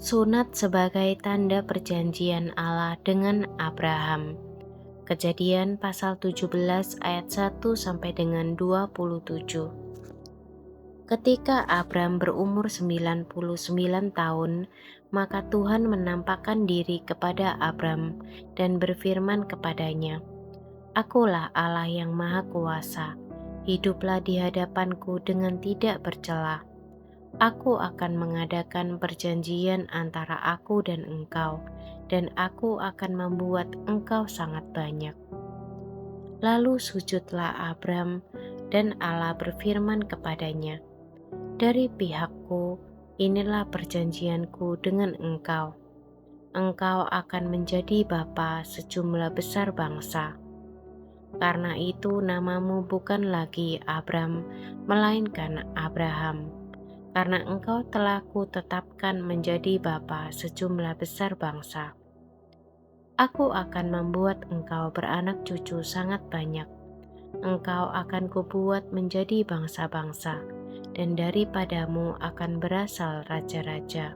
Sunat sebagai tanda perjanjian Allah dengan Abraham. Kejadian pasal 17 ayat 1 sampai dengan 27. Ketika Abram berumur 99 tahun, maka Tuhan menampakkan diri kepada Abram dan berfirman kepadanya, "Akulah Allah yang Maha Kuasa. Hiduplah di hadapanku dengan tidak bercela. Aku akan mengadakan perjanjian antara aku dan engkau, dan aku akan membuat engkau sangat banyak." Lalu sujudlah Abram, dan Allah berfirman kepadanya, "Dari pihakku, inilah perjanjianku dengan engkau. Engkau akan menjadi bapa sejumlah besar bangsa. Karena itu namamu bukan lagi Abram, melainkan Abraham. Karena engkau telah kutetapkan menjadi bapa sejumlah besar bangsa. Aku akan membuat engkau beranak cucu sangat banyak. Engkau akan kubuat menjadi bangsa-bangsa, dan daripadamu akan berasal raja-raja.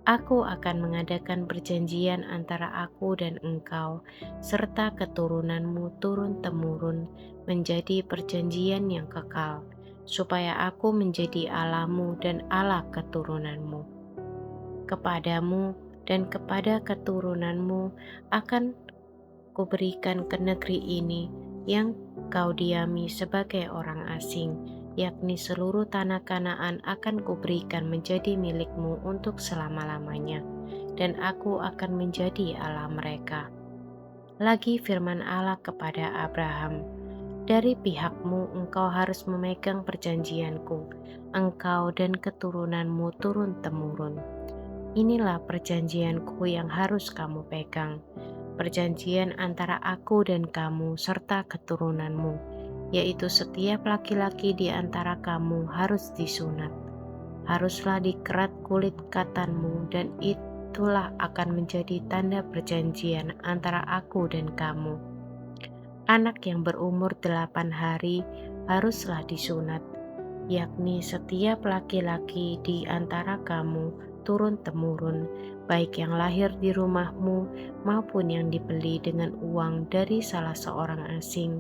Aku akan mengadakan perjanjian antara aku dan engkau, serta keturunanmu turun-temurun menjadi perjanjian yang kekal, supaya aku menjadi Allahmu dan Allah keturunanmu. Kepadamu dan kepada keturunanmu akan kuberikan ke negeri ini yang kau diami sebagai orang asing, yakni seluruh tanah Kanaan akan kuberikan menjadi milikmu untuk selama-lamanya, dan aku akan menjadi Allah mereka." Lagi firman Allah kepada Abraham, "Dari pihakmu engkau harus memegang perjanjianku, engkau dan keturunanmu turun-temurun. Inilah perjanjianku yang harus kamu pegang, perjanjian antara aku dan kamu serta keturunanmu, yaitu setiap laki-laki di antara kamu harus disunat. Haruslah dikerat kulit katanmu, dan itulah akan menjadi tanda perjanjian antara aku dan kamu. Anak yang berumur 8 hari haruslah disunat, yakni setiap laki-laki di antara kamu turun-temurun, baik yang lahir di rumahmu maupun yang dibeli dengan uang dari salah seorang asing,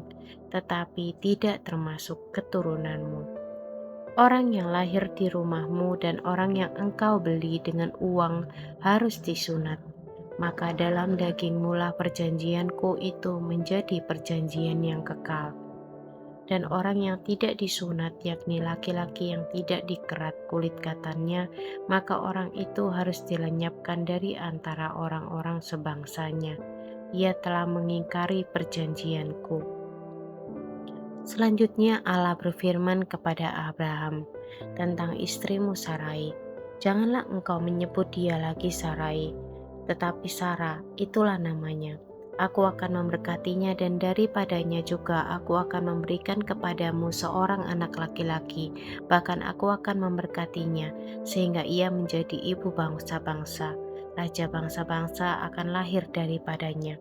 tetapi tidak termasuk keturunanmu. Orang yang lahir di rumahmu dan orang yang engkau beli dengan uang harus disunat. Maka dalam dagingmu lah perjanjianku itu menjadi perjanjian yang kekal. Dan orang yang tidak disunat, yakni laki-laki yang tidak dikerat kulit katannya, maka orang itu harus dilenyapkan dari antara orang-orang sebangsanya. Ia telah mengingkari perjanjianku." Selanjutnya Allah berfirman kepada Abraham tentang istrimu Sarai, "Janganlah engkau menyebut dia lagi Sarai, tetapi Sarah, itulah namanya. Aku akan memberkatinya, dan daripadanya juga aku akan memberikan kepadamu seorang anak laki-laki. Bahkan aku akan memberkatinya, sehingga ia menjadi ibu bangsa-bangsa. Raja bangsa-bangsa akan lahir daripadanya."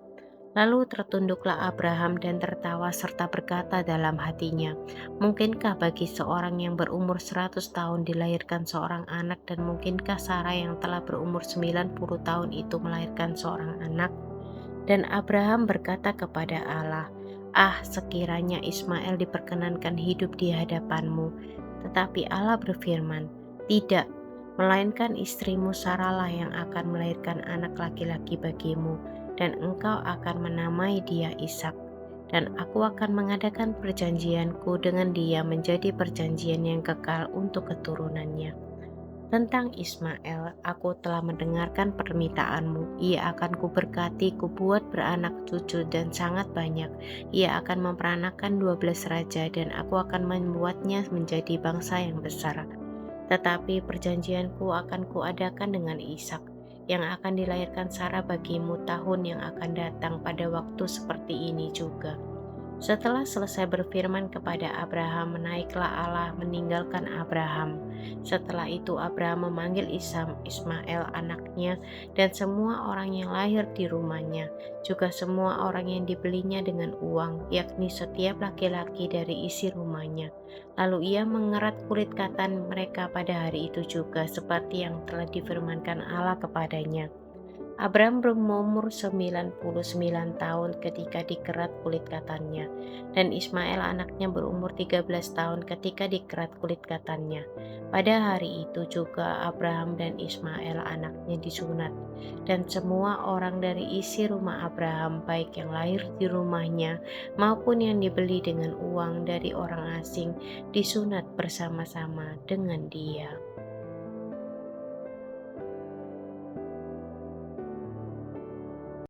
Lalu tertunduklah Abraham dan tertawa serta berkata dalam hatinya, "Mungkinkah bagi seorang yang berumur 100 tahun dilahirkan seorang anak, dan mungkinkah Sarah yang telah berumur 90 tahun itu melahirkan seorang anak?" Dan Abraham berkata kepada Allah, sekiranya Ismail diperkenankan hidup di hadapanmu." Tetapi Allah berfirman, "Tidak, melainkan istrimu Sarahlah yang akan melahirkan anak laki-laki bagimu, dan engkau akan menamai dia Ishak. Dan aku akan mengadakan perjanjianku dengan dia menjadi perjanjian yang kekal untuk keturunannya. Tentang Ismail, aku telah mendengarkan permintaanmu. Ia akan kuberkati, kubuat beranak cucu dan sangat banyak. Ia akan memperanakan 12 raja, dan aku akan membuatnya menjadi bangsa yang besar. Tetapi perjanjianku akan kuadakan dengan Ishak, yang akan dilahirkan Sarah bagimu tahun yang akan datang pada waktu seperti ini juga." Setelah selesai berfirman kepada Abraham, naiklah Allah meninggalkan Abraham. Setelah itu Abraham memanggil Ismail anaknya dan semua orang yang lahir di rumahnya, juga semua orang yang dibelinya dengan uang, yakni setiap laki-laki dari isi rumahnya. Lalu ia mengerat kulit katan mereka pada hari itu juga, seperti yang telah difirmankan Allah kepadanya. Abram berumur 99 tahun ketika dikerat kulit katannya, dan Ismail anaknya berumur 13 tahun ketika dikerat kulit katannya. Pada hari itu juga Abraham dan Ismail anaknya disunat, dan semua orang dari isi rumah Abraham, baik yang lahir di rumahnya maupun yang dibeli dengan uang dari orang asing, disunat bersama-sama dengan dia.